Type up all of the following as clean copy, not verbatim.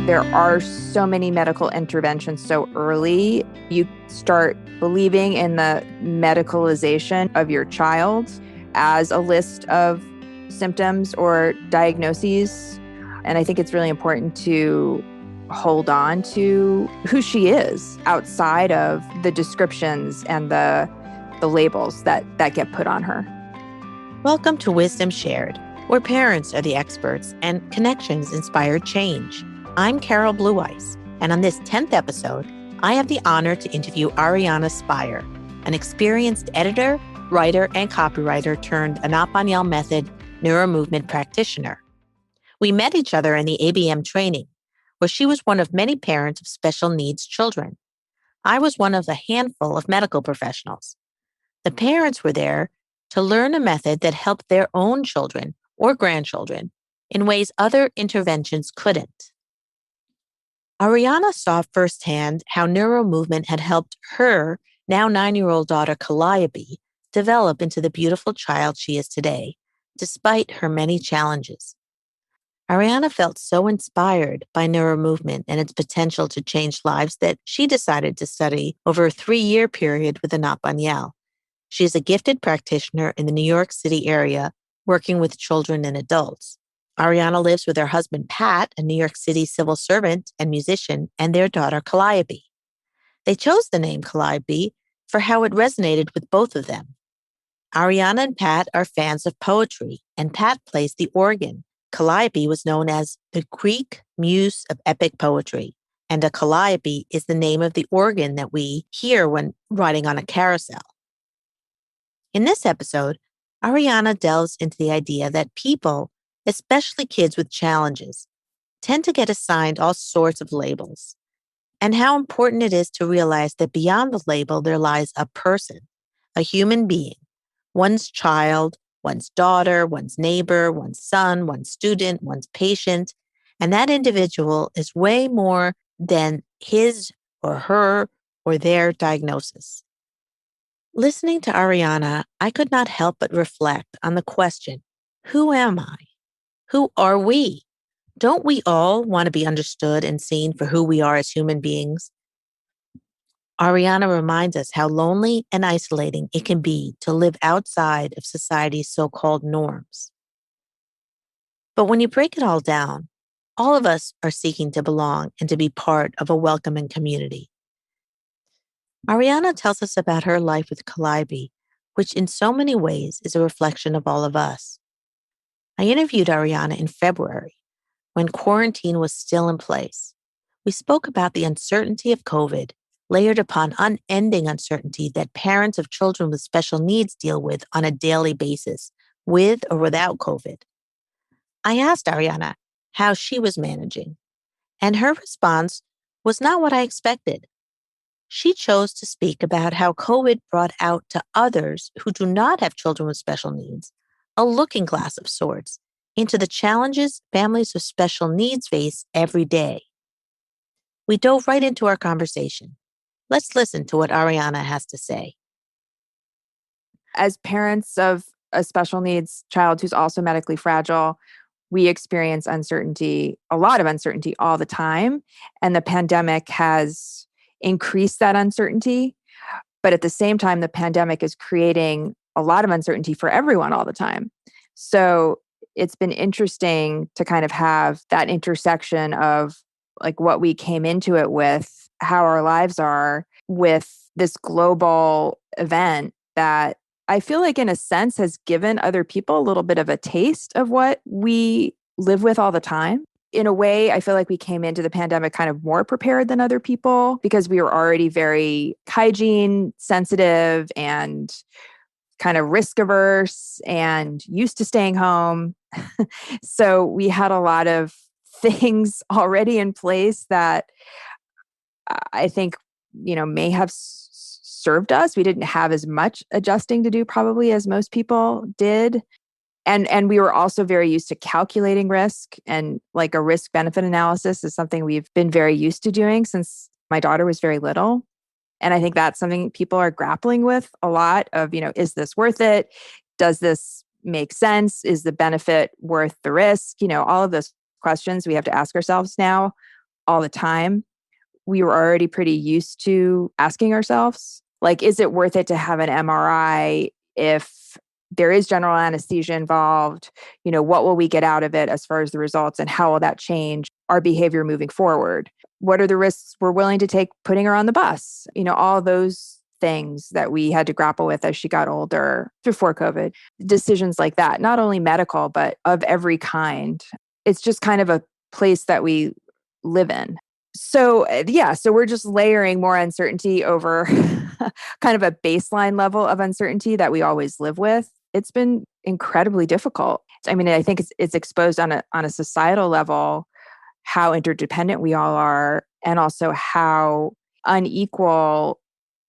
There are so many medical interventions so early. You start believing in the medicalization of your child as a list of symptoms or diagnoses. And I think it's really important to hold on to who she is outside of the descriptions and the labels that get put on her. Welcome to Wisdom Shared, where parents are the experts and connections inspire change. I'm Carol Blue-Eyes, and on this 10th episode, I have the honor to interview Ariana Speyer, an experienced editor, writer, and copywriter turned Anat Baniel Method NeuroMovement practitioner. We met each other in the ABM training, where she was one of many parents of special needs children. I was one of a handful of medical professionals. The parents were there to learn a method that helped their own children or grandchildren in ways other interventions couldn't. Ariana saw firsthand how NeuroMovement had helped her now 9-year-old daughter Calliope develop into the beautiful child she is today, despite her many challenges. Ariana felt so inspired by NeuroMovement and its potential to change lives that she decided to study over a 3-year period with Anat Baniel. She is a gifted practitioner in the New York City area, working with children and adults. Ariana lives with her husband, Pat, a New York City civil servant and musician, and their daughter, Calliope. They chose the name Calliope for how it resonated with both of them. Ariana and Pat are fans of poetry, and Pat plays the organ. Calliope was known as the Greek muse of epic poetry, and a calliope is the name of the organ that we hear when riding on a carousel. In this episode, Ariana delves into the idea that people, especially kids with challenges, tend to get assigned all sorts of labels, and how important it is to realize that beyond the label there lies a person, a human being, one's child, one's daughter, one's neighbor, one's son, one's student, one's patient, and that individual is way more than his or her or their diagnosis. Listening to Ariana, I could not help but reflect on the question, who am I? Who are we? Don't we all want to be understood and seen for who we are as human beings? Ariana reminds us how lonely and isolating it can be to live outside of society's so-called norms. But when you break it all down, all of us are seeking to belong and to be part of a welcoming community. Ariana tells us about her life with Calliope, which in so many ways is a reflection of all of us. I interviewed Ariana in February, when quarantine was still in place. We spoke about the uncertainty of COVID, layered upon unending uncertainty that parents of children with special needs deal with on a daily basis, with or without COVID. I asked Ariana how she was managing, and her response was not what I expected. She chose to speak about how COVID brought out to others who do not have children with special needs a looking glass of sorts into the challenges families with special needs face every day. We dove right into our conversation. Let's listen to what Ariana has to say. As parents of a special needs child who's also medically fragile, we experience uncertainty, a lot of uncertainty all the time. And the pandemic has increased that uncertainty. But at the same time, the pandemic is creating a lot of uncertainty for everyone all the time. So it's been interesting to kind of have that intersection of like what we came into it with, how our lives are with this global event that I feel like in a sense has given other people a little bit of a taste of what we live with all the time. In a way, I feel like we came into the pandemic kind of more prepared than other people because we were already very hygiene sensitive and kind of risk averse and used to staying home. So we had a lot of things already in place that I think, may have served us. We didn't have as much adjusting to do probably as most people did. And we were also very used to calculating risk, and like a risk benefit analysis is something we've been very used to doing since my daughter was very little. And I think that's something people are grappling with a lot of, is this worth it? Does this make sense? Is the benefit worth the risk? All of those questions we have to ask ourselves now all the time, we were already pretty used to asking ourselves, like, is it worth it to have an MRI if there is general anesthesia involved? What will we get out of it as far as the results, and how will that change our behavior moving forward? What are the risks we're willing to take putting her on the bus? All those things that we had to grapple with as she got older before COVID. Decisions like that, not only medical, but of every kind. It's just kind of a place that we live in. So we're just layering more uncertainty over kind of a baseline level of uncertainty that we always live with. It's been incredibly difficult. I mean, I think it's exposed on a societal level how interdependent we all are, and also how unequal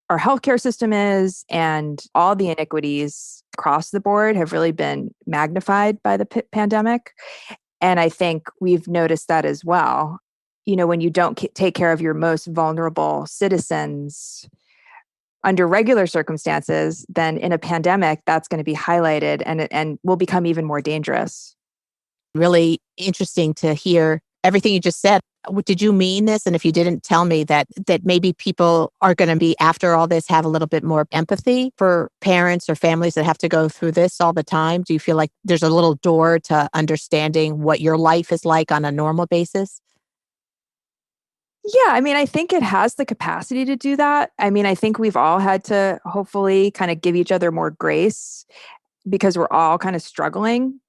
our healthcare system is, and all the inequities across the board have really been magnified by the pandemic. And I think we've noticed that as well. When you don't take care of your most vulnerable citizens under regular circumstances, then in a pandemic, that's going to be highlighted and will become even more dangerous. Really interesting to hear everything you just said. Did you mean this? And if you didn't, tell me that maybe people are going to be, after all this, have a little bit more empathy for parents or families that have to go through this all the time. Do you feel like there's a little door to understanding what your life is like on a normal basis? Yeah, I mean, I think it has the capacity to do that. I mean, I think we've all had to hopefully kind of give each other more grace, because we're all kind of struggling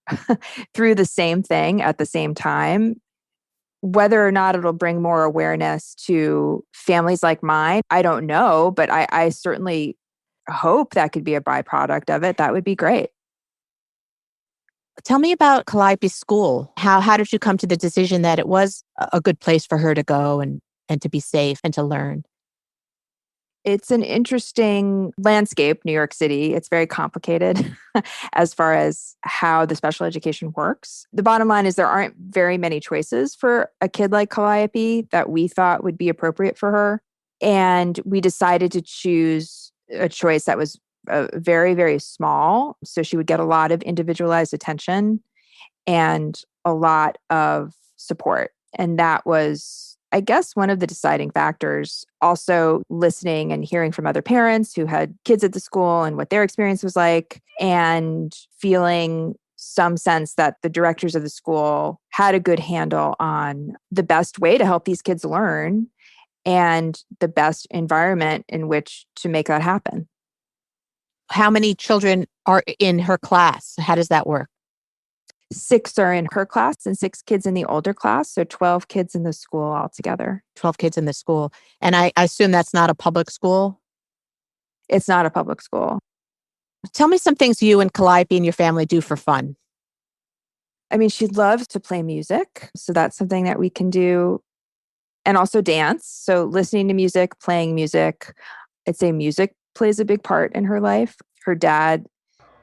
through the same thing at the same time. Whether or not it'll bring more awareness to families like mine, I don't know, but I certainly hope that could be a byproduct of it. That would be great. Tell me about Calliope School. How did you come to the decision that it was a good place for her to go and to be safe and to learn? It's an interesting landscape, New York City. It's very complicated as far as how the special education works. The bottom line is there aren't very many choices for a kid like Calliope that we thought would be appropriate for her. And we decided to choose a choice that was very, very small. So she would get a lot of individualized attention and a lot of support. And that was, I guess, one of the deciding factors. Also listening and hearing from other parents who had kids at the school and what their experience was like, and feeling some sense that the directors of the school had a good handle on the best way to help these kids learn and the best environment in which to make that happen. How many children are in her class? How does that work? 6 are in her class and 6 kids in the older class. So 12 kids in the school altogether. 12 kids in the school. And I assume that's not a public school? It's not a public school. Tell me some things you and Calliope and your family do for fun. I mean, she loves to play music. So that's something that we can do. And also dance. So listening to music, playing music. I'd say music plays a big part in her life. Her dad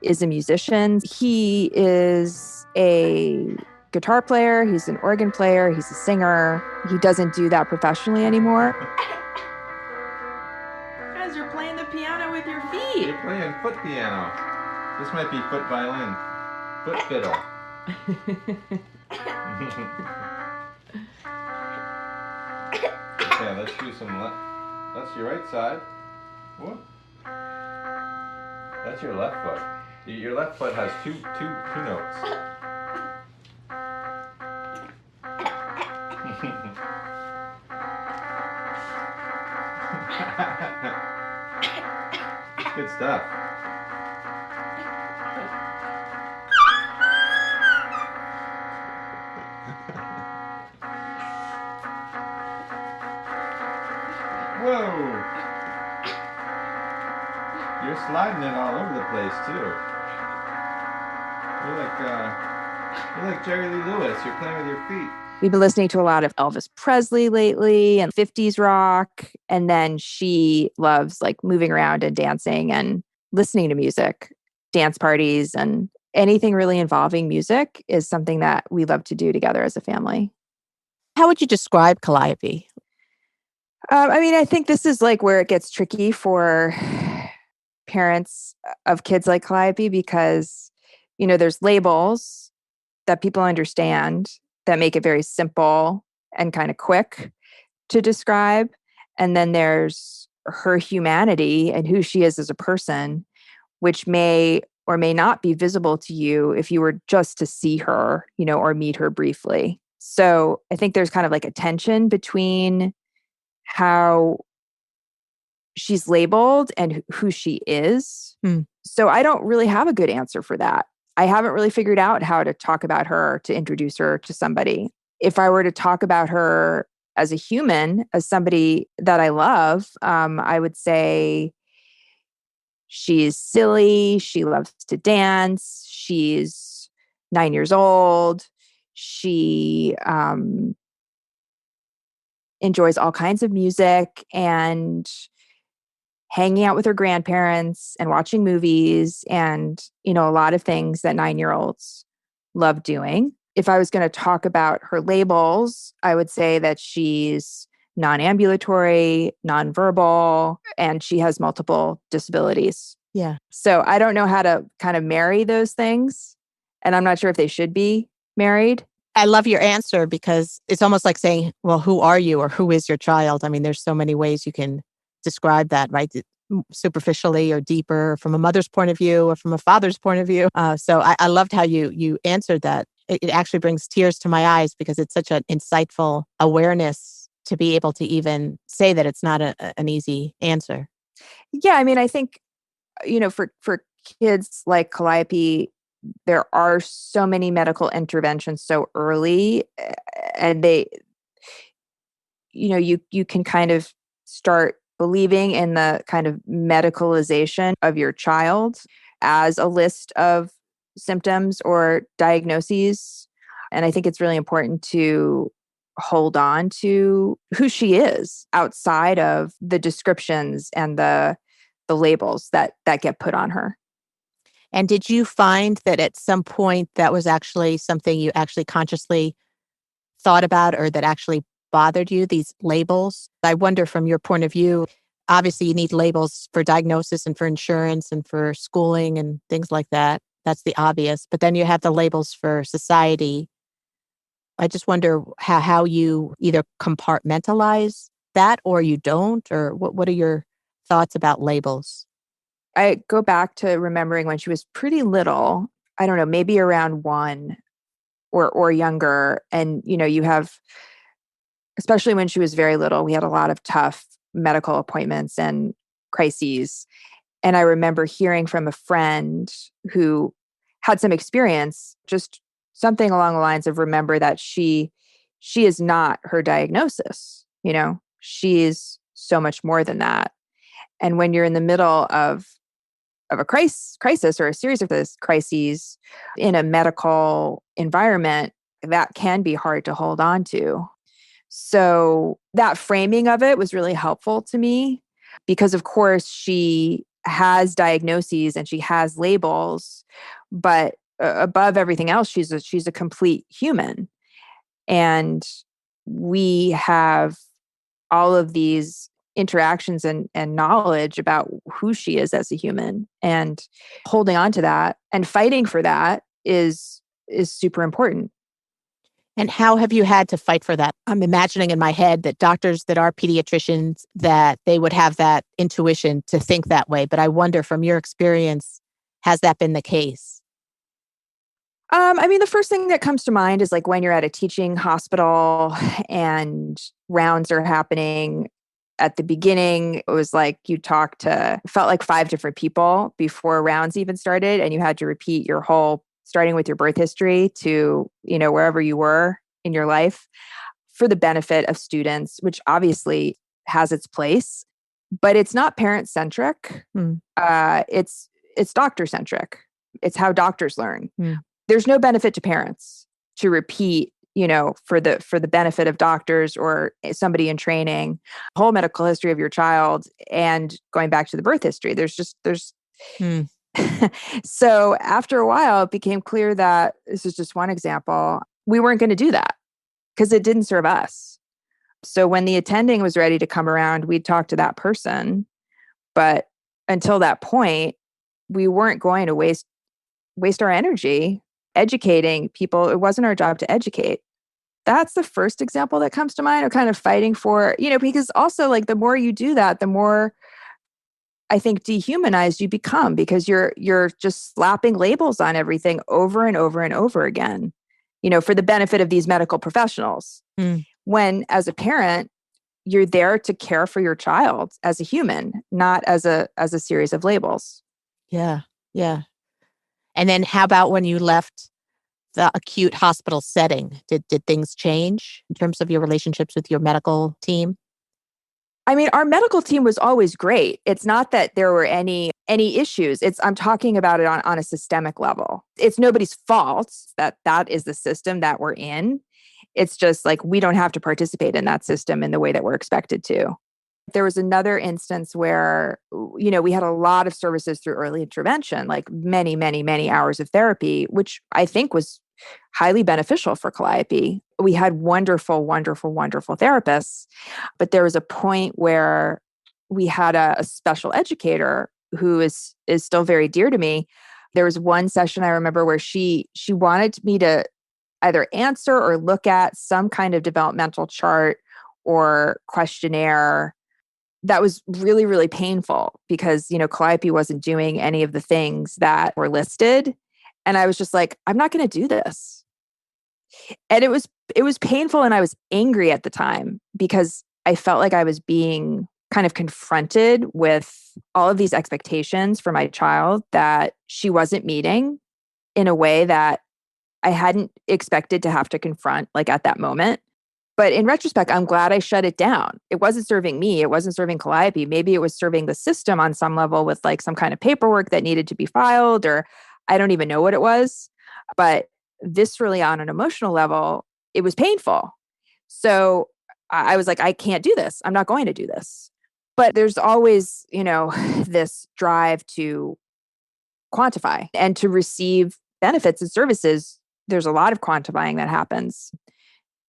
is a musician. He is a guitar player. He's an organ player. He's a singer. He doesn't do that professionally anymore. Guys, you're playing the piano with your feet. You're playing foot piano. This might be foot violin. Foot fiddle. Okay, let's do some that's your right side. Whoop. That's your left foot. Your left foot has two notes. Good stuff. Whoa! You're sliding it all over the place too. You're like Jerry Lee Lewis. You're playing with your feet. We've been listening to a lot of Elvis Presley lately and 50s rock. And then she loves like moving around and dancing and listening to music, dance parties, and anything really involving music is something that we love to do together as a family. How would you describe Calliope? I mean, I think this is like where it gets tricky for parents of kids like Calliope because, there's labels that people understand that make it very simple and kind of quick. to describe. And then there's her humanity and who she is as a person, which may or may not be visible to you if you were just to see her, or meet her briefly. So I think there's kind of like a tension between how she's labeled and who she is. So I don't really have a good answer for that. I haven't really figured out how to talk about her, to introduce her to somebody. If I were to talk about her as a human, as somebody that I love, I would say she's silly. She loves to dance. She's 9 years old. She enjoys all kinds of music and hanging out with her grandparents and watching movies and, a lot of things that 9-year-olds love doing. If I was going to talk about her labels, I would say that she's non-ambulatory, nonverbal, and she has multiple disabilities. Yeah. So I don't know how to kind of marry those things. And I'm not sure if they should be married. I love your answer because it's almost like saying, well, who are you or who is your child? I mean, there's so many ways you can describe that, right? Superficially or deeper, from a mother's point of view or from a father's point of view. So I loved how you answered that. It actually brings tears to my eyes because it's such an insightful awareness to be able to even say that it's not an easy answer. Yeah, I mean, I think, for kids like Calliope, there are so many medical interventions so early, and you can kind of start believing in the kind of medicalization of your child as a list of symptoms or diagnoses. And I think it's really important to hold on to who she is outside of the descriptions and the labels that get put on her. And did you find that at some point that was actually something you actually consciously thought about or that actually bothered you, these labels? I wonder from your point of view, obviously you need labels for diagnosis and for insurance and for schooling and things like that. That's the obvious. But then you have the labels for society. I just wonder how you either compartmentalize that or you don't, or what are your thoughts about labels? I go back to remembering when she was pretty little, I don't know, maybe around 1 or younger. And, you have, especially when she was very little, we had a lot of tough medical appointments and crises. And I remember hearing from a friend who had some experience, just something along the lines of, remember that she is not her diagnosis. She is so much more than that. And when you're in the middle of a crisis or a series of those crises in a medical environment, that can be hard to hold on to. So that framing of it was really helpful to me because, of course, she has diagnoses and she has labels, but above everything else, she's a complete human. And we have all of these interactions and knowledge about who she is as a human, and holding on to that and fighting for that is super important. And how have you had to fight for that? I'm imagining in my head that doctors that are pediatricians, that they would have that intuition to think that way. But I wonder from your experience, has that been the case? I mean, the first thing that comes to mind is like when you're at a teaching hospital and rounds are happening. At the beginning, it was like you felt like 5 different people before rounds even started, and you had to repeat your whole, starting with your birth history to, wherever you were in your life, for the benefit of students, which obviously has its place, but it's not parent centric. It's doctor centric. It's how doctors learn. There's no benefit to parents to repeat, for the benefit of doctors or somebody in training, whole medical history of your child and going back to the birth history. So after a while, it became clear that, this is just one example, we weren't going to do that because it didn't serve us. So when the attending was ready to come around, we'd talk to that person. But until that point, we weren't going to waste our energy educating people. It wasn't our job to educate. that's the first example that comes to mind of kind of fighting for, because also like the more you do that, the more I think dehumanized you become because you're just slapping labels on everything over and over and over again, for the benefit of these medical professionals. Mm. When as a parent, you're there to care for your child as a human, not as a series of labels. Yeah. Yeah. And then how about when you left the acute hospital setting? Did things change in terms of your relationships with your medical team? I mean, our medical team was always great. It's not that there were any issues. I'm talking about it on a systemic level. It's nobody's fault that is the system that we're in. It's just like we don't have to participate in that system in the way that we're expected to. There was another instance where, we had a lot of services through early intervention, like many, many, many hours of therapy, which I think was highly beneficial for Calliope. We had wonderful, wonderful, wonderful therapists. But there was a point where we had a special educator who is still very dear to me. There was one session I remember where she wanted me to either answer or look at some kind of developmental chart or questionnaire that was really, really painful because, Calliope wasn't doing any of the things that were listed. And I was just like, I'm not going to do this. And it was painful. And I was angry at the time because I felt like I was being kind of confronted with all of these expectations for my child that she wasn't meeting in a way that I hadn't expected to have to confront like at that moment. But in retrospect, I'm glad I shut it down. It wasn't serving me. It wasn't serving Calliope. Maybe it was serving the system on some level with like some kind of paperwork that needed to be filed, or I don't even know what it was. But viscerally on an emotional level, it was painful. So I was like, I can't do this. I'm not going to do this. But there's always, this drive to quantify and to receive benefits and services. There's a lot of quantifying that happens.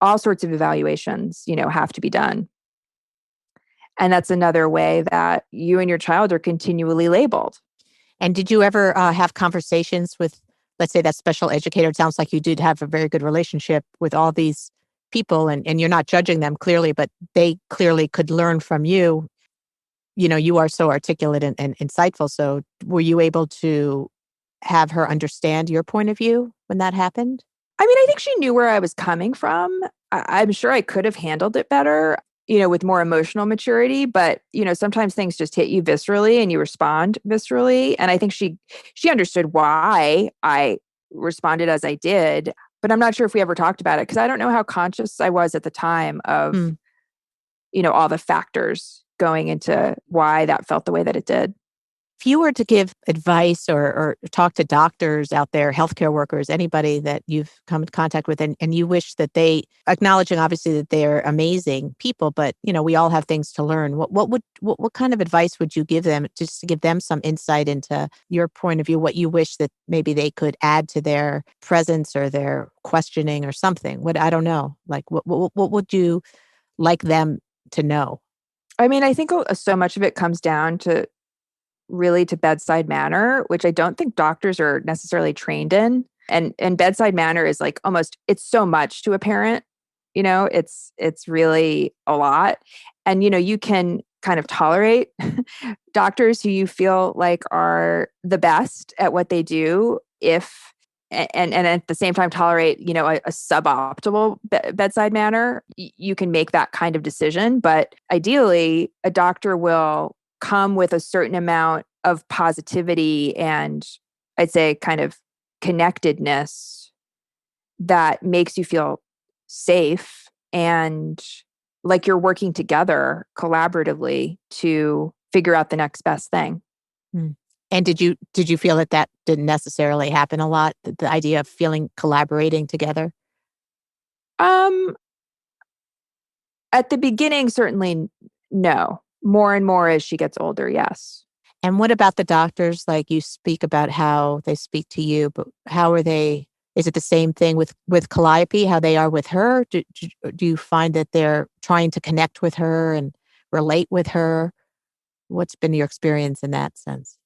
All sorts of evaluations, have to be done. And that's another way that you and your child are continually labeled. And did you ever have conversations with, let's say, that special educator? It sounds like you did have a very good relationship with all these people, and you're not judging them clearly, but they clearly could learn from you. You are so articulate and insightful. So were you able to have her understand your point of view when that happened? I mean, I think she knew where I was coming from. I'm sure I could have handled it better, with more emotional maturity. But, sometimes things just hit you viscerally and you respond viscerally. And I think she understood why I responded as I did. But I'm not sure if we ever talked about it because I don't know how conscious I was at the time of, all the factors going into why that felt the way that it did. If you were to give advice or talk to doctors out there, healthcare workers, anybody that you've come in contact with, and you wish that they, acknowledging obviously that they're amazing people, but we all have things to learn. What kind of advice would you give them, just to give them some insight into your point of view? What you wish that maybe they could add to their presence or their questioning or something? I don't know. Like what would you like them to know? I mean, I think so much of it comes down to really to bedside manner, which I don't think doctors are necessarily trained in. And bedside manner is like it's so much to a parent, it's really a lot. And, you can kind of tolerate doctors who you feel like are the best at what they do and at the same time tolerate, a suboptimal bedside manner. You can make that kind of decision. But ideally, a doctor will come with a certain amount of positivity and I'd say kind of connectedness that makes you feel safe and like you're working together collaboratively to figure out the next best thing. Hmm. And did you feel that didn't necessarily happen a lot? The idea of collaborating together? Um, at the beginning, certainly no. More and more as she gets older, yes. And what about the doctors? Like you speak about how they speak to you, but how are they? Is it the same thing with Calliope, how they are with her? Do you find that they're trying to connect with her and relate with her? What's been your experience in that sense?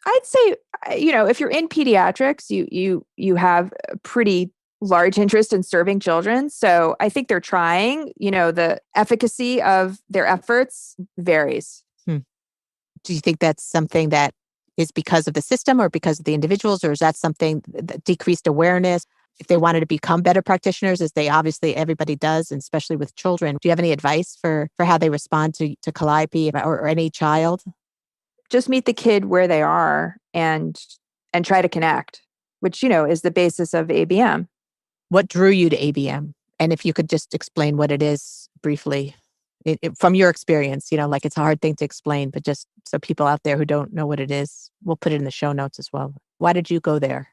I'd say, if you're in pediatrics, you have a pretty large interest in serving children. So I think they're trying, the efficacy of their efforts varies. Do you think that's something that is because of the system or because of the individuals, or is that something that decreased awareness? If they wanted to become better practitioners, as they obviously everybody does, and especially with children, do you have any advice for how they respond to Calliope or any child? Just meet the kid where they are and try to connect, which, is the basis of ABM. What drew you to ABM? And if you could just explain what it is briefly. From your experience, like it's a hard thing to explain, but just so people out there who don't know what it is, we'll put it in the show notes as well. Why did you go there?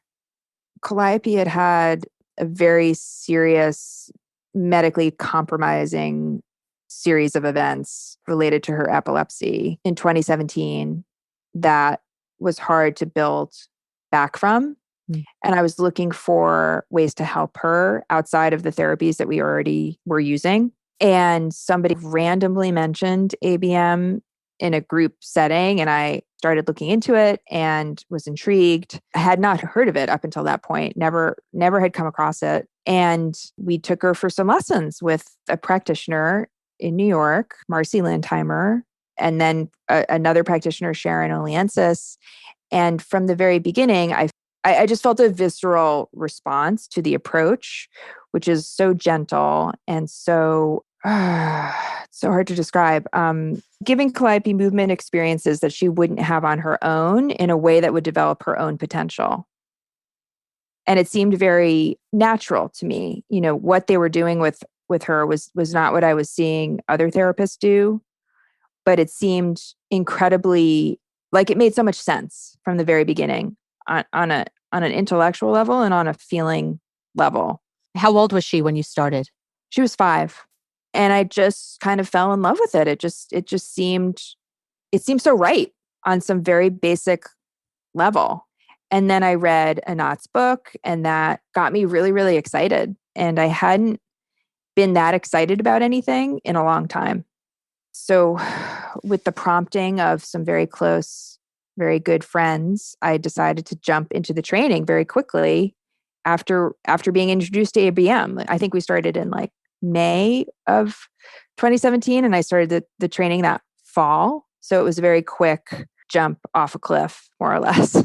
Calliope had a very serious, medically compromising series of events related to her epilepsy in 2017 that was hard to build back from. And I was looking for ways to help her outside of the therapies that we already were using. And somebody randomly mentioned ABM in a group setting, and I started looking into it and was intrigued. I had not heard of it up until that point, never had come across it. And we took her for some lessons with a practitioner in New York, Marcy Landheimer, and then another practitioner, Sharon Oliensis. And from the very beginning, I just felt a visceral response to the approach, which is so gentle and so so hard to describe. Giving Calliope movement experiences that she wouldn't have on her own in a way that would develop her own potential. And it seemed very natural to me. What they were doing with her was not what I was seeing other therapists do, but it seemed incredibly like it made so much sense from the very beginning on an intellectual level and on a feeling level. How old was she when you started? She was 5. And I just kind of fell in love with it. It just seemed so right on some very basic level. And then I read Anat's book, and that got me really, really excited. And I hadn't been that excited about anything in a long time. So with the prompting of some very close, very good friends, I decided to jump into the training very quickly after being introduced to ABM. I think we started in like May of 2017, and I started the training that fall. So it was a very quick jump off a cliff, more or less.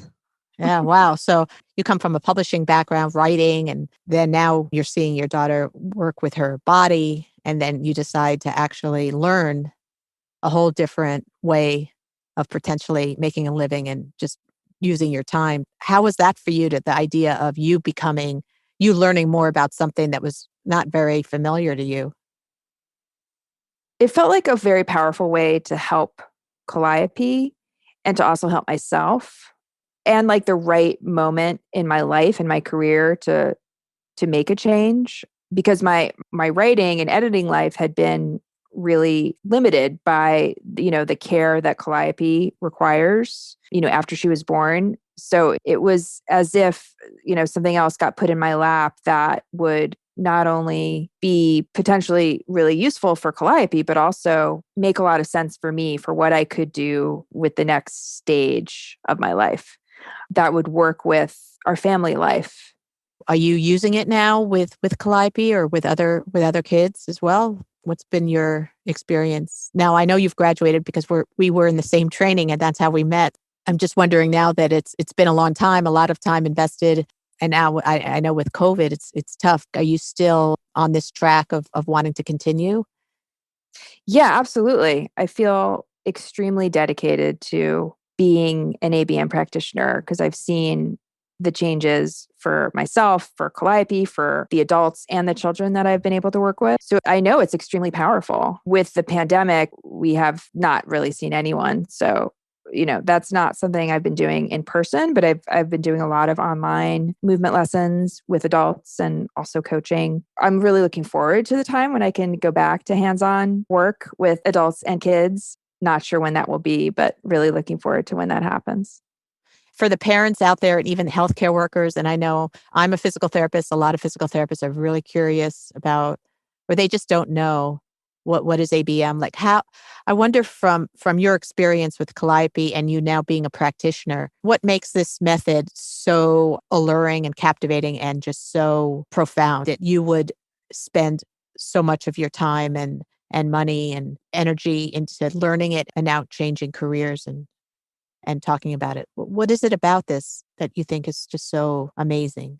Yeah, wow. So you come from a publishing background, writing, and then now you're seeing your daughter work with her body, and then you decide to actually learn a whole different way of potentially making a living and just using your time. How was that for you, the idea of you learning more about something that was not very familiar to you? It felt like a very powerful way to help Calliope and to also help myself, and like the right moment in my life and my career to make a change, because my writing and editing life had been really limited by the care that Calliope requires after she was born. So it was as if something else got put in my lap that would not only be potentially really useful for Calliope, but also make a lot of sense for me for what I could do with the next stage of my life that would work with our family life. Are you using it now with Calliope or with other kids as well? What's been your experience? Now, I know you've graduated because we were in the same training and that's how we met. I'm just wondering now that it's been a long time, a lot of time invested. And now I know with COVID, it's tough. Are you still on this track of wanting to continue? Yeah, absolutely. I feel extremely dedicated to being an ABM practitioner because I've seen the changes for myself, for Calliope, for the adults and the children that I've been able to work with. So I know it's extremely powerful. With the pandemic, we have not really seen anyone. So, that's not something I've been doing in person, but I've been doing a lot of online movement lessons with adults and also coaching. I'm really looking forward to the time when I can go back to hands-on work with adults and kids. Not sure when that will be, but really looking forward to when that happens. For the parents out there and even healthcare workers, and I know I'm a physical therapist, a lot of physical therapists are really curious about, or they just don't know What is ABM? Like how, I wonder from your experience with Calliope and you now being a practitioner, what makes this method so alluring and captivating and just so profound that you would spend so much of your time and money and energy into learning it and now changing careers and talking about it? What is it about this that you think is just so amazing?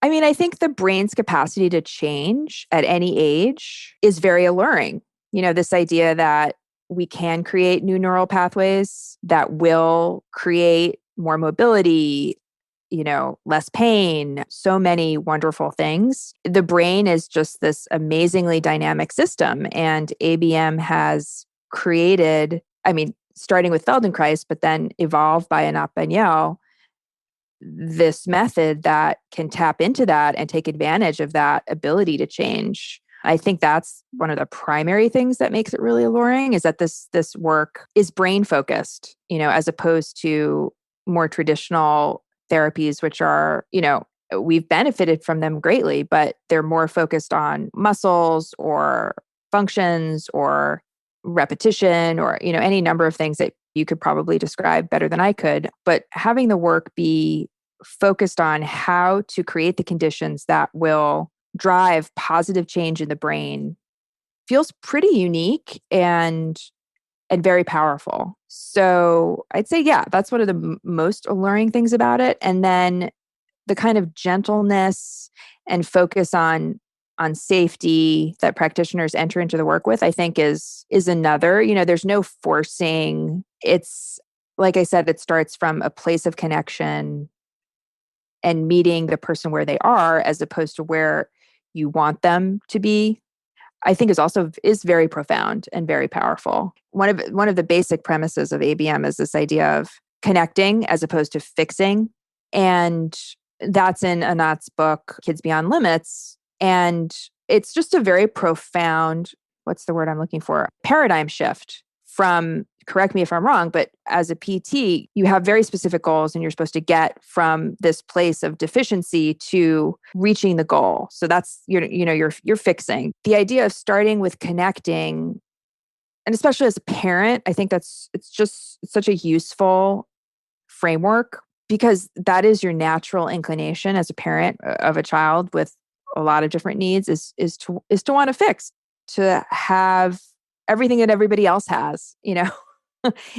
I mean, I think the brain's capacity to change at any age is very alluring. This idea that we can create new neural pathways that will create more mobility, less pain, so many wonderful things. The brain is just this amazingly dynamic system. And ABM has created, I mean, starting with Feldenkrais, but then evolved by Anat Baniel, this method that can tap into that and take advantage of that ability to change. I think that's one of the primary things that makes it really alluring, is that this work is brain focused, as opposed to more traditional therapies, which are, we've benefited from them greatly, but they're more focused on muscles or functions or repetition or, any number of things that you could probably describe better than I could. But having the work be focused on how to create the conditions that will drive positive change in the brain feels pretty unique and very powerful. So I'd say, yeah, that's one of the most alluring things about it. And then the kind of gentleness and focus on safety that practitioners enter into the work with, I think is another. There's no forcing. It's, like I said, it starts from a place of connection and meeting the person where they are as opposed to where you want them to be. I think is very profound and very powerful. One of the basic premises of ABM is this idea of connecting as opposed to fixing. And that's in Anat's book, Kids Beyond Limits. And it's just a very profound, what's the word I'm looking for? Paradigm shift from, correct me if I'm wrong, but as a PT, you have very specific goals and you're supposed to get from this place of deficiency to reaching the goal. So that's, you're fixing. The idea of starting with connecting, and especially as a parent, I think it's just such a useful framework, because that is your natural inclination as a parent of a child with a lot of different needs is to want to fix, to have everything that everybody else has,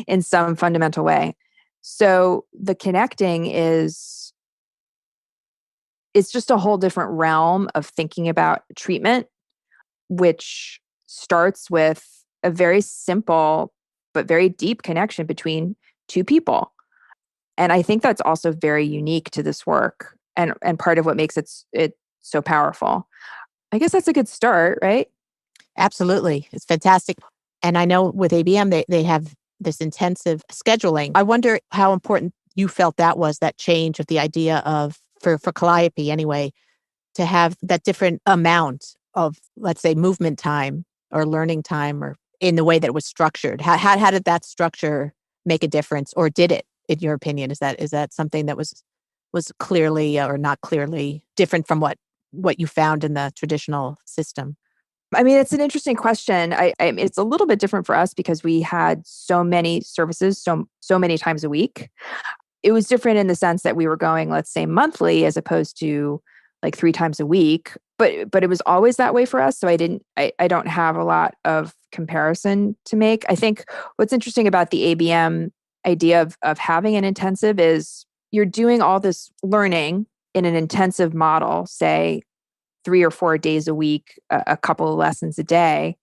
in some fundamental way. So the connecting it's just a whole different realm of thinking about treatment, which starts with a very simple but very deep connection between two people. And I think that's also very unique to this work and part of what makes it so powerful. I guess that's a good start, right? Absolutely. It's fantastic. And I know with ABM, they have this intensive scheduling. I wonder how important you felt that was, that change of the idea of, for Calliope anyway, to have that different amount of, let's say, movement time or learning time, or in the way that it was structured. How did that structure make a difference, or did it, in your opinion? Is that something that was clearly or not clearly different from what you found in the traditional system? I mean, it's an interesting question. It's a little bit different for us because we had so many services, so many times a week. It was different in the sense that we were going, let's say, monthly as opposed to like 3 times a week. But it was always that way for us. So I don't have a lot of comparison to make. I think what's interesting about the ABM idea of having an intensive is you're doing all this learning in an intensive model, say 3 or 4 days a week, a couple of lessons a day,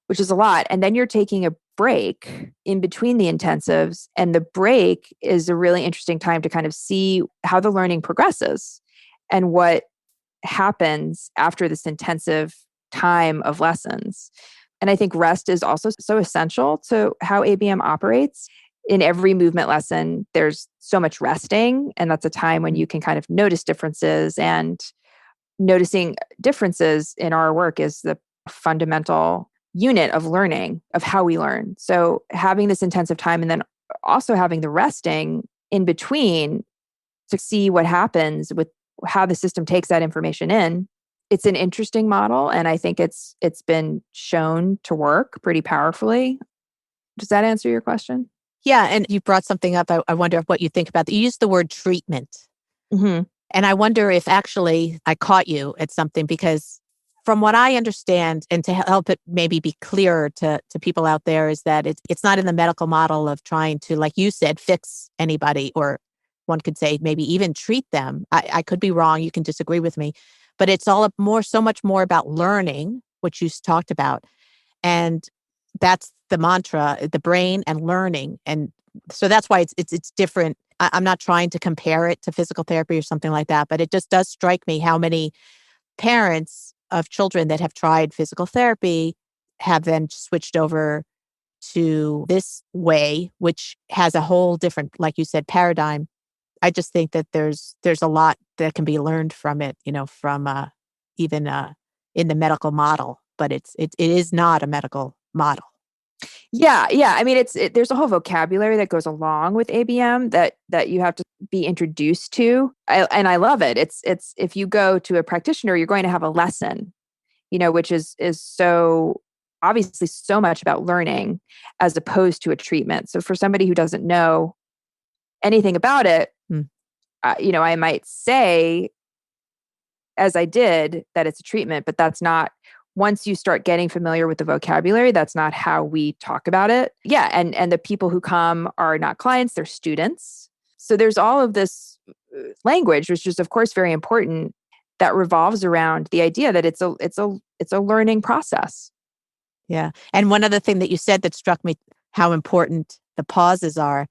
which is a lot. And then you're taking a break in between the intensives. And the break is a really interesting time to kind of see how the learning progresses and what happens after this intensive time of lessons. And I think rest is also so essential to how ABM operates. In every movement lesson, there's so much resting. And that's a time when you can kind of notice differences, and noticing differences in our work is the fundamental unit of learning, of how we learn. So having this intensive time and then also having the resting in between to see what happens with how the system takes that information in it's an interesting model, and I think it's been shown to work pretty powerfully. Does that answer your question? Yeah. And you brought something up. I wonder what you think about that. You used the word treatment. Mm-hmm. And I wonder if actually I caught you at something, because from what I understand, and to help it maybe be clearer to people out there, is that it's not in the medical model of trying to, like you said, fix anybody, or one could say maybe even treat them. I could be wrong. You can disagree with me. But it's all so much more about learning, which you talked about. And that's the mantra, the brain and learning. And so that's why it's different. I'm not trying to compare it to physical therapy or something like that, but it just does strike me how many parents of children that have tried physical therapy have then switched over to this way, which has a whole different, like you said, paradigm. I just think that there's a lot that can be learned from it, from even in the medical model, but it is not a medical model. Yeah, yeah. I mean, there's a whole vocabulary that goes along with ABM that you have to be introduced to. And I love it. It's if you go to a practitioner, you're going to have a lesson, which is so obviously so much about learning as opposed to a treatment. So for somebody who doesn't know anything about it, Mm. I might say, as I did, that it's a treatment, but that's not. Once you start getting familiar with the vocabulary, that's not how we talk about it. Yeah, and the people who come are not clients, they're students. So there's all of this language, which is of course very important, that revolves around the idea that it's a learning process. Yeah. And one other thing that you said that struck me, how important the pauses are.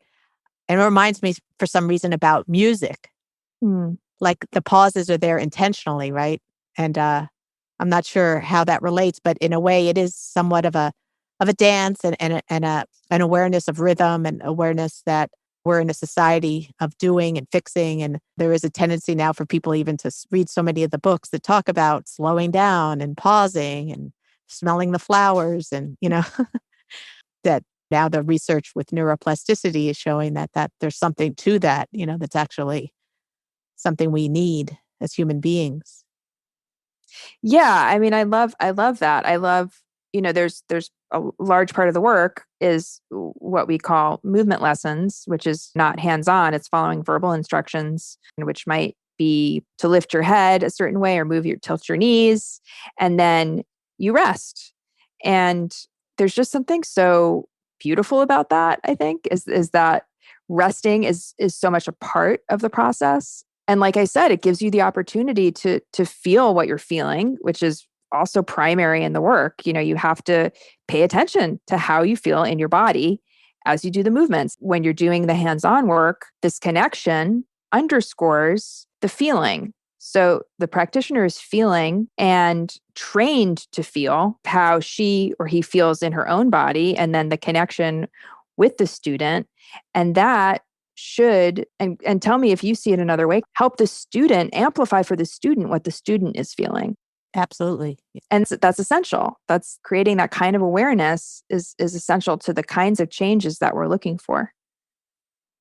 And it reminds me for some reason about music. Hmm. Like the pauses are there intentionally, right? And I'm not sure how that relates, but in a way it is somewhat of a dance and an awareness of rhythm, and awareness that we're in a society of doing and fixing. And there is a tendency now for people even to read so many of the books that talk about slowing down and pausing and smelling the flowers, and that now the research with neuroplasticity is showing that there's something to that, that's actually something we need as human beings. Yeah, I mean, I love that. I love, there's a large part of the work is what we call movement lessons, which is not hands-on. It's following verbal instructions, which might be to lift your head a certain way or tilt your knees, and then you rest. And there's just something so beautiful about that, I think, is that resting is so much a part of the process. And like I said, it gives you the opportunity to feel what you're feeling, which is also primary in the work. You have to pay attention to how you feel in your body as you do the movements. When you're doing the hands-on work, this connection underscores the feeling. So the practitioner is feeling and trained to feel how she or he feels in her own body, and then the connection with the student. And that should, and tell me if you see it another way, help the student amplify for the student what the student is feeling. Absolutely. And that's essential. That's creating that kind of awareness is essential to the kinds of changes that we're looking for.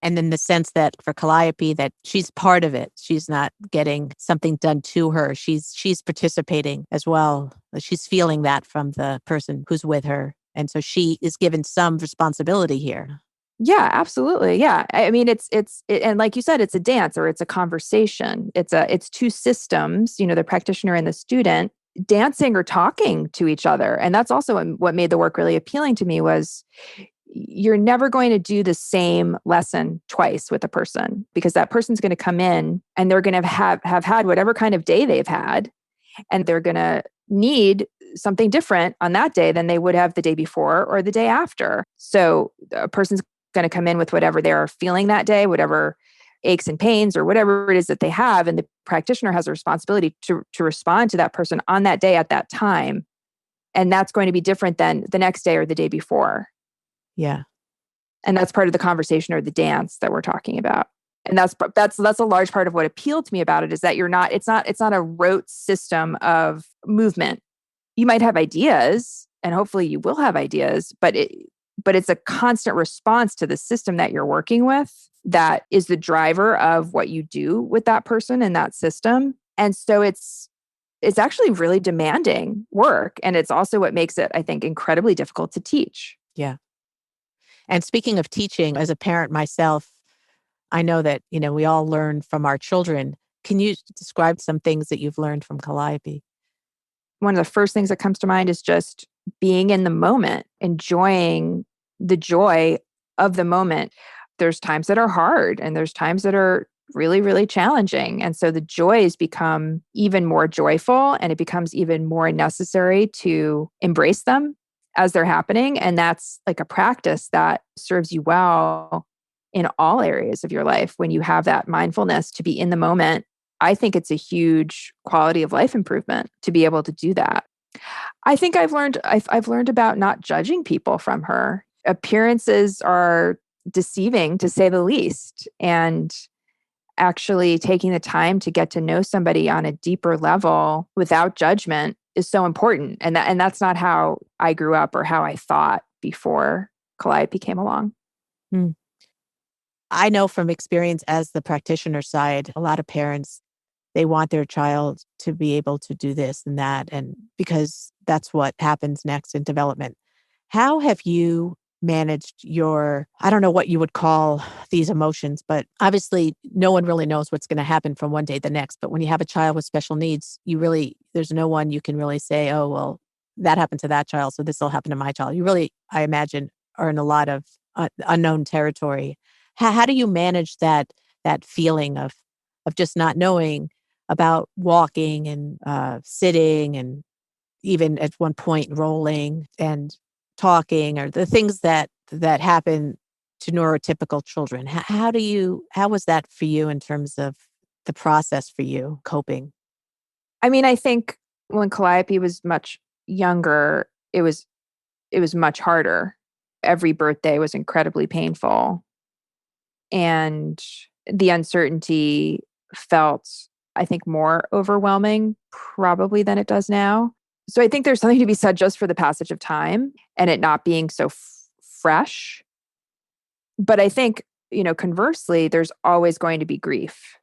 And in the sense that for Calliope, that she's part of it. She's not getting something done to her. She's participating as well. She's feeling that from the person who's with her. And so she is given some responsibility here. Yeah, absolutely. Yeah. I mean, and like you said, it's a dance or it's a conversation. It's two systems, the practitioner and the student dancing or talking to each other. And that's also what made the work really appealing to me was you're never going to do the same lesson twice with a person, because that person's going to come in and they're going to have had whatever kind of day they've had, and they're going to need something different on that day than they would have the day before or the day after. So a person's going to come in with whatever they're feeling that day, whatever aches and pains or whatever it is that they have. And the practitioner has a responsibility to respond to that person on that day at that time. And that's going to be different than the next day or the day before. Yeah. And that's part of the conversation or the dance that we're talking about. And that's a large part of what appealed to me about it, is that it's not a rote system of movement. You might have ideas, and hopefully you will have ideas, but it's a constant response to the system that you're working with that is the driver of what you do with that person and that system. And so it's it's actually really demanding work. And it's also what makes it, I think, incredibly difficult to teach. Yeah. And speaking of teaching, as a parent myself, I know that, we all learn from our children. Can you describe some things that you've learned from Calliope? One of the first things that comes to mind is just being in the moment, enjoying the joy of the moment. There's times that are hard and there's times that are really, really challenging. And so the joys become even more joyful and it becomes even more necessary to embrace them as they're happening. And that's like a practice that serves you well in all areas of your life when you have that mindfulness to be in the moment. I think it's a huge quality of life improvement to be able to do that. I think I've learned about not judging people from her. Appearances are deceiving to say the least, and actually taking the time to get to know somebody on a deeper level without judgment is so important. And that's not how I grew up or how I thought before Calliope came along. Hmm. I know from experience as the practitioner side, a lot of parents, they want their child to be able to do this and that, and because that's what happens next in development. How have you managed I don't know what you would call these emotions, but obviously no one really knows what's going to happen from one day to the next. But when you have a child with special needs, there's no one you can really say, oh, well, that happened to that child, so this will happen to my child. You really, I imagine, are in a lot of unknown territory. How do you manage that feeling of just not knowing about walking and sitting and even at one point rolling and talking, or the things that happen to neurotypical children? How was that for you in terms of the process for you coping? I mean, I think when Calliope was much younger, it was much harder. Every birthday was incredibly painful. And the uncertainty felt, I think, more overwhelming probably than it does now. So I think there's something to be said just for the passage of time and it not being so fresh. But I think, conversely, there's always going to be grief.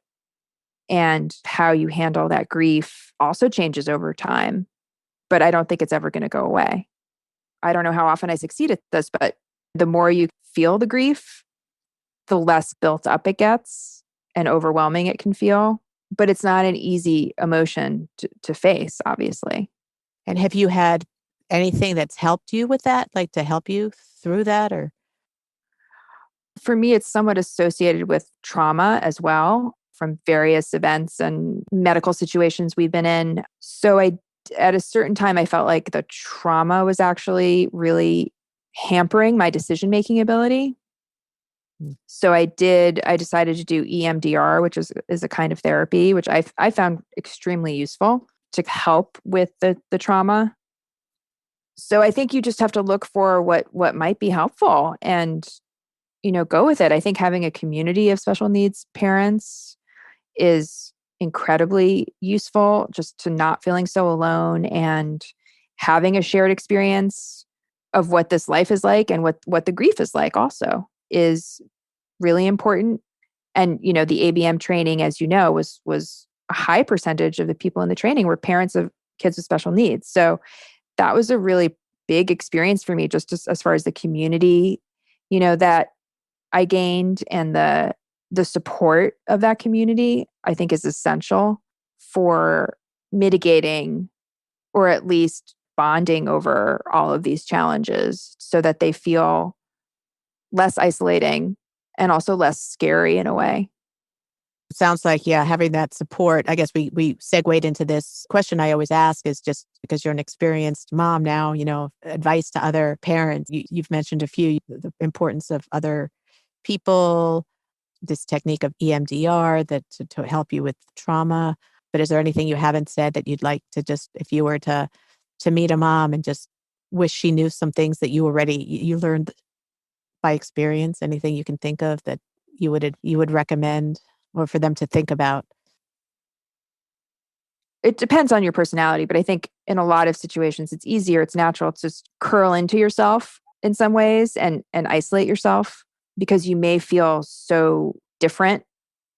And how you handle that grief also changes over time. But I don't think it's ever going to go away. I don't know how often I succeed at this, but the more you feel the grief, the less built up it gets and overwhelming it can feel. But it's not an easy emotion to face, obviously. And have you had anything that's helped you with that, like to help you through that? Or For me, it's somewhat associated with trauma as well from various events and medical situations we've been in. So at a certain time, I felt like the trauma was actually really hampering my decision-making ability. So I decided to do EMDR, which is a kind of therapy, which I found extremely useful to help with the trauma. So I think you just have to look for what might be helpful and, go with it. I think having a community of special needs parents is incredibly useful, just to not feeling so alone and having a shared experience of what this life is like and what the grief is like also is really important. And, the ABM training, as you know, was a high percentage of the people in the training were parents of kids with special needs. So that was a really big experience for me, just as far as the community, that I gained and the support of that community, I think is essential for mitigating or at least bonding over all of these challenges so that they feel less isolating and also less scary in a way. it sounds like, yeah, having that support. I guess we segued into this question I always ask is just because you're an experienced mom now, advice to other parents. You've mentioned a few, the importance of other people, this technique of EMDR that to help you with trauma. But is there anything you haven't said that you'd like to just, if you were to meet a mom and just wish she knew some things that you learned by experience? Anything you can think of that you would recommend or for them to think about? It depends on your personality, but I think in a lot of situations, it's easier, it's natural to just curl into yourself in some ways and isolate yourself because you may feel so different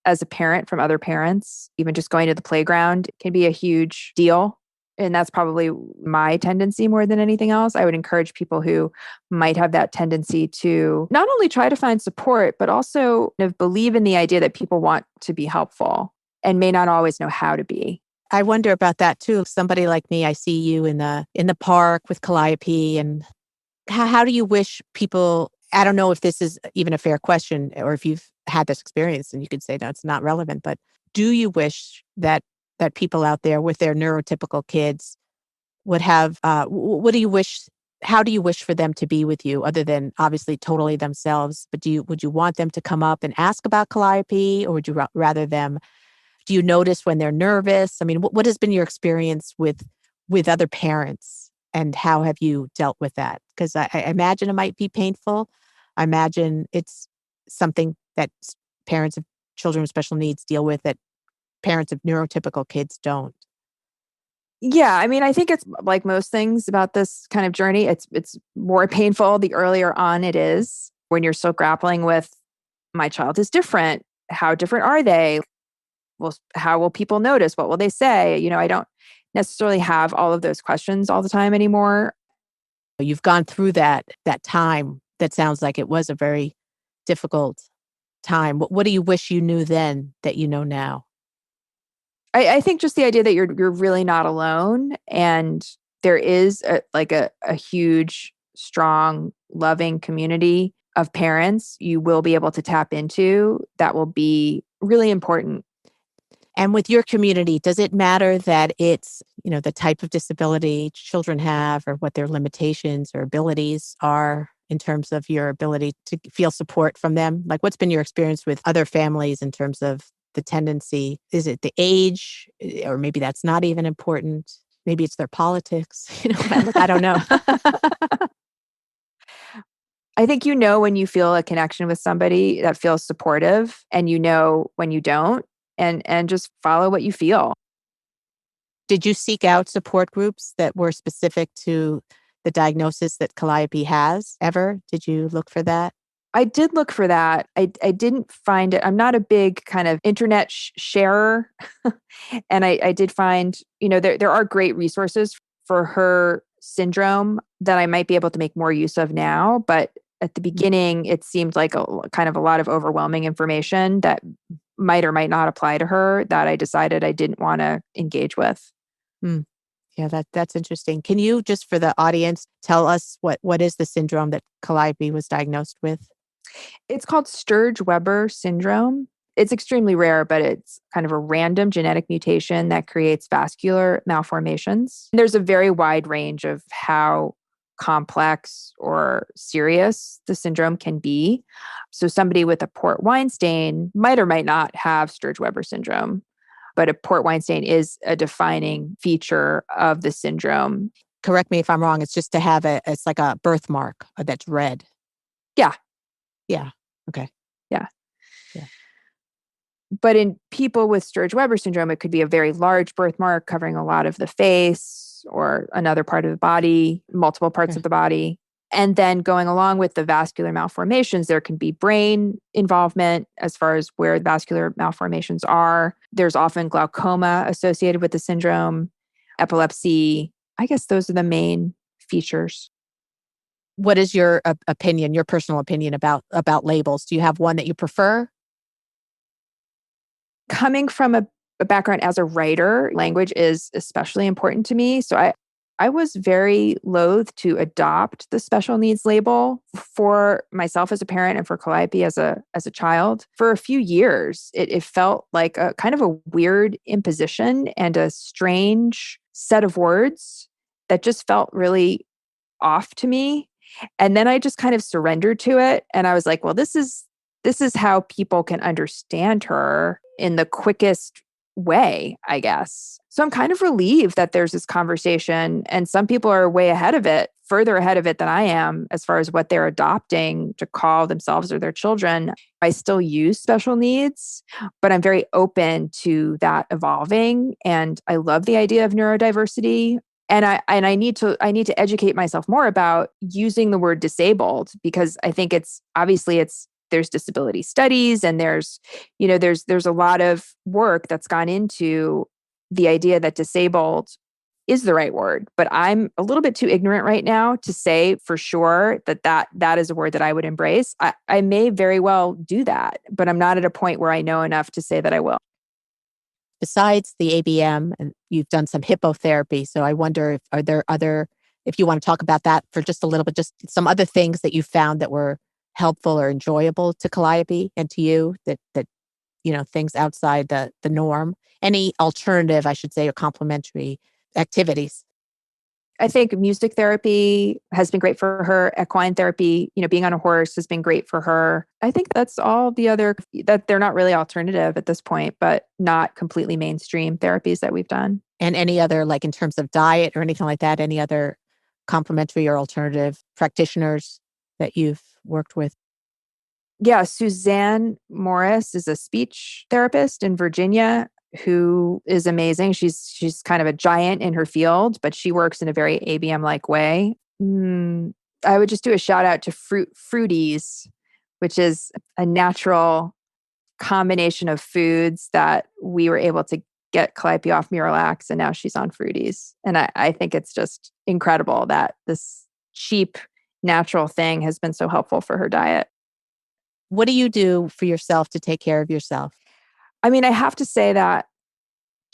as a parent from other parents. Even just going to the playground can be a huge deal. And that's probably my tendency more than anything else. I would encourage people who might have that tendency to not only try to find support, but also believe in the idea that people want to be helpful and may not always know how to be. I wonder about that too. Somebody like me, I see you in the park with Calliope, and how do you wish people? I don't know if this is even a fair question, or if you've had this experience, and you could say that's not relevant. But do you wish that people out there with their neurotypical kids would have? What do you wish? How do you wish for them to be with you, other than obviously totally themselves? But would you want them to come up and ask about Calliope, or would you rather them? Do you notice when they're nervous? I mean, what has been your experience with other parents, and how have you dealt with that? Because I imagine it might be painful. I imagine it's something that parents of children with special needs deal with that parents of neurotypical kids don't. Yeah, I mean, I think it's like most things about this kind of journey. It's more painful the earlier on it is, when you're still grappling with, my child is different. How different are they? Well, how will people notice? What will they say? I don't necessarily have all of those questions all the time anymore. You've gone through that time. That sounds like it was a very difficult time. What do you wish you knew then that you know now? I think just the idea that you're really not alone, and there is a huge, strong, loving community of parents you will be able to tap into that will be really important. And with your community, does it matter that it's, the type of disability children have, or what their limitations or abilities are in terms of your ability to feel support from them? Like, what's been your experience with other families in terms of the tendency? Is it the age, or maybe that's not even important? Maybe it's their politics. I don't know. I think when you feel a connection with somebody that feels supportive, and when you don't, and just follow what you feel. Did you seek out support groups that were specific to the diagnosis that Calliope has ever? Did you look for that? I did look for that. I didn't find it. I'm not a big kind of internet sharer. And I did find, there are great resources for her syndrome that I might be able to make more use of now. But at the beginning, it seemed like a kind of a lot of overwhelming information that might or might not apply to her, that I decided I didn't want to engage with. Hmm. Yeah, that's interesting. Can you, just for the audience, tell us what is the syndrome that Calliope was diagnosed with? It's called Sturge Weber Syndrome. It's extremely rare, but it's kind of a random genetic mutation that creates vascular malformations. There's a very wide range of how complex or serious the syndrome can be. So somebody with a port wine stain might or might not have Sturge Weber syndrome, but a port wine stain is a defining feature of the syndrome. Correct me if I'm wrong. It's just to have it's like a birthmark that's red. Yeah. Yeah. Okay. Yeah. Yeah. But in people with Sturge Weber syndrome, it could be a very large birthmark covering a lot of the face or another part of the body, multiple parts of the body. And then going along with the vascular malformations, there can be brain involvement as far as where vascular malformations are. There's often glaucoma associated with the syndrome, epilepsy. I guess those are the main features. What is your opinion, your personal opinion about labels? Do you have one that you prefer? Coming from a background as a writer, language is especially important to me. So I was very loath to adopt the special needs label for myself as a parent and for Calliope as a child. For a few years, it felt like a kind of a weird imposition and a strange set of words that just felt really off to me. And then I just kind of surrendered to it. And I was like, well, this is how people can understand her in the quickest way, I guess. So I'm kind of relieved that there's this conversation, and some people are way ahead of it, further ahead of it than I am as far as what they're adopting to call themselves or their children. I still use special needs, but I'm very open to that evolving. And I love the idea of neurodiversity. And I need to educate myself more about using the word disabled, because I think it's there's disability studies and there's a lot of work that's gone into the idea that disabled is the right word. But I'm a little bit too ignorant right now to say for sure that is a word that I would embrace. I may very well do that, but I'm not at a point where I know enough to say that I will. Besides the ABM, and you've done some hippotherapy. So I wonder if you want to talk about that for just a little bit, just some other things that you found that were helpful or enjoyable to Calliope and to you that things outside the norm. Any alternative, I should say, or complementary activities. I think music therapy has been great for her. Equine therapy, being on a horse has been great for her. I think that's all the other, that they're not really alternative at this point, but not completely mainstream therapies that we've done. And any other, like in terms of diet or anything like that, any other complementary or alternative practitioners that you've worked with? Yeah, Suzanne Morris is a speech therapist in Virginia who is amazing. She's kind of a giant in her field, but she works in a very ABM-like way. I would just do a shout out to Fruities, which is a natural combination of foods that we were able to get Calliope off Miralax, and now she's on Fruities. And I think it's just incredible that this cheap, natural thing has been so helpful for her diet. What do you do for yourself to take care of yourself? I mean, I have to say that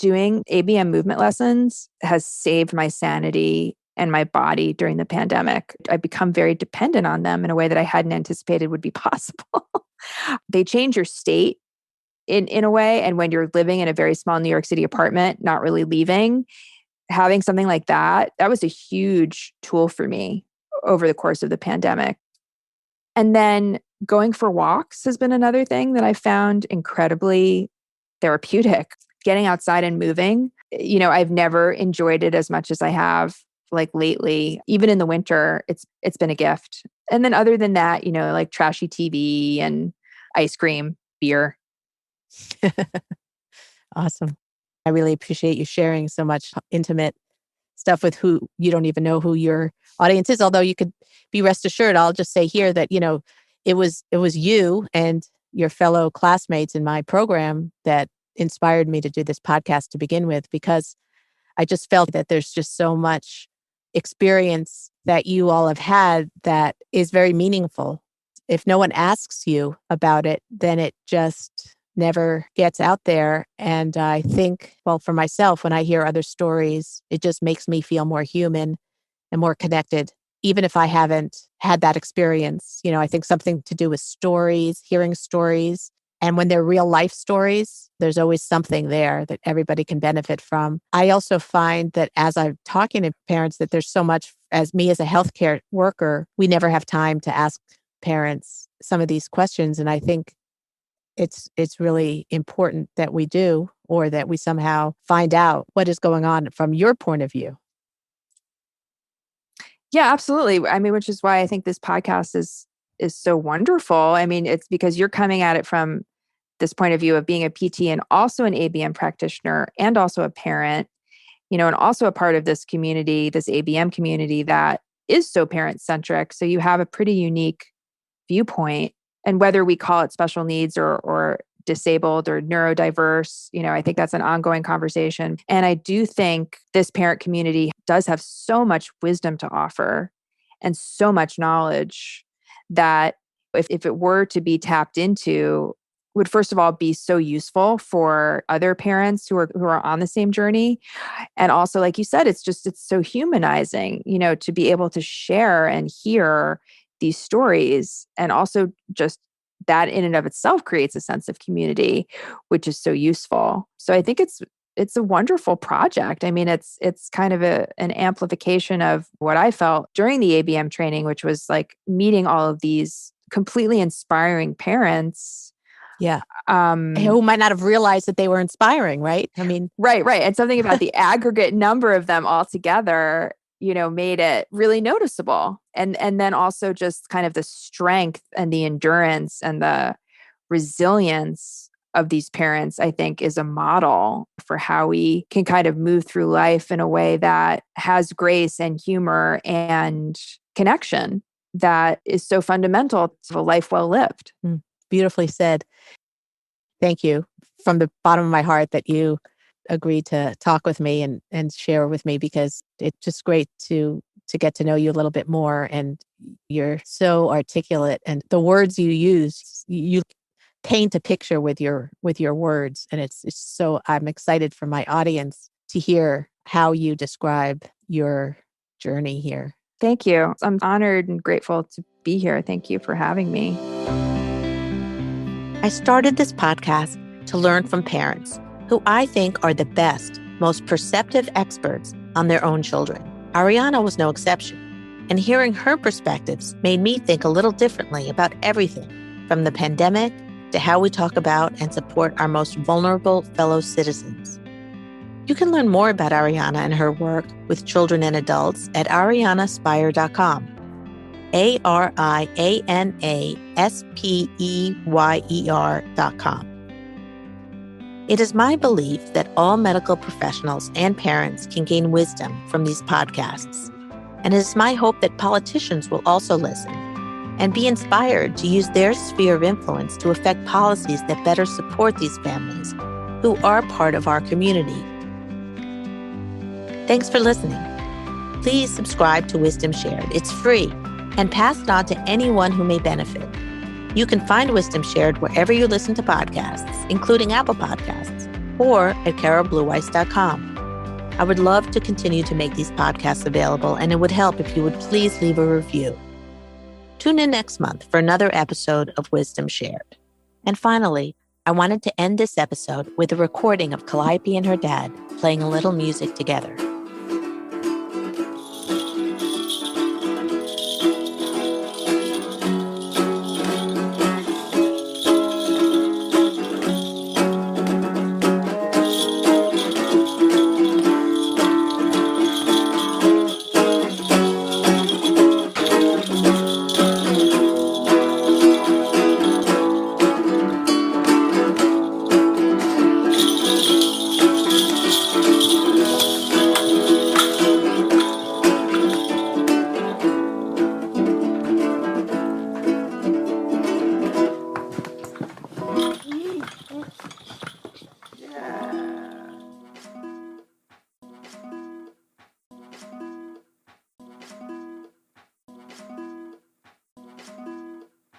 doing ABM movement lessons has saved my sanity and my body during the pandemic. I've become very dependent on them in a way that I hadn't anticipated would be possible. They change your state in a way. And when you're living in a very small New York City apartment, not really leaving, having something like that was a huge tool for me over the course of the pandemic. And then going for walks has been another thing that I found incredibly therapeutic. Getting outside and moving, I've never enjoyed it as much as I have like lately. Even in the winter, it's been a gift. And then other than that, like trashy TV and ice cream, beer. Awesome. I really appreciate you sharing so much intimate stuff with who you don't even know who your audience is. Although you could be rest assured, I'll just say here that, it was you and your fellow classmates in my program that inspired me to do this podcast to begin with, because I just felt that there's just so much experience that you all have had that is very meaningful. If no one asks you about it, then it just never gets out there. And I think, well, for myself, when I hear other stories, it just makes me feel more human and more connected, even if I haven't had that experience. I think something to do with stories, hearing stories. And when they're real life stories, there's always something there that everybody can benefit from. I also find that as I'm talking to parents, that there's so much, as me as a healthcare worker, we never have time to ask parents some of these questions. And I think it's really important that we do, or that we somehow find out what is going on from your point of view. Yeah, absolutely. I mean, which is why I think this podcast is so wonderful. I mean, it's because you're coming at it from this point of view of being a PT and also an ABM practitioner and also a parent, and also a part of this community, this ABM community that is so parent centric. So you have a pretty unique viewpoint. And whether we call it special needs or disabled or neurodiverse, I think that's an ongoing conversation. And I do think this parent community does have so much wisdom to offer and so much knowledge that if it were to be tapped into, would first of all be so useful for other parents who are on the same journey. And also, like you said, it's so humanizing, to be able to share and hear these stories. And also just that in and of itself creates a sense of community, which is so useful. So I think it's a wonderful project. I mean, it's kind of an amplification of what I felt during the ABM training, which was like meeting all of these completely inspiring parents. Yeah. Who might not have realized that they were inspiring, right? I mean, right. And something about the aggregate number of them all together, made it really noticeable. And then also just kind of the strength and the endurance and the resilience of these parents, I think, is a model for how we can kind of move through life in a way that has grace and humor and connection that is so fundamental to a life well lived. beautifully said. Thank you from the bottom of my heart that you agreed to talk with me and share with me, because it's just great to get to know you a little bit more. And you're so articulate, and the words you use, you paint a picture with your words. And it's so, I'm excited for my audience to hear how you describe your journey here. Thank you. I'm honored and grateful to be here. Thank you for having me. I started this podcast to learn from parents who I think are the best, most perceptive experts on their own children. Ariana was no exception, and hearing her perspectives made me think a little differently about everything, from the pandemic to how we talk about and support our most vulnerable fellow citizens. You can learn more about Ariana and her work with children and adults at arianaspeyer.com. ArianaSpeyer.com. It is my belief that all medical professionals and parents can gain wisdom from these podcasts. And it is my hope that politicians will also listen and be inspired to use their sphere of influence to affect policies that better support these families who are part of our community. Thanks for listening. Please subscribe to Wisdom Shared. It's free, and pass it on to anyone who may benefit. You can find Wisdom Shared wherever you listen to podcasts, including Apple Podcasts, or at carolblueweiss.com. I would love to continue to make these podcasts available, and it would help if you would please leave a review. Tune in next month for another episode of Wisdom Shared. And finally, I wanted to end this episode with a recording of Calliope and her dad playing a little music together.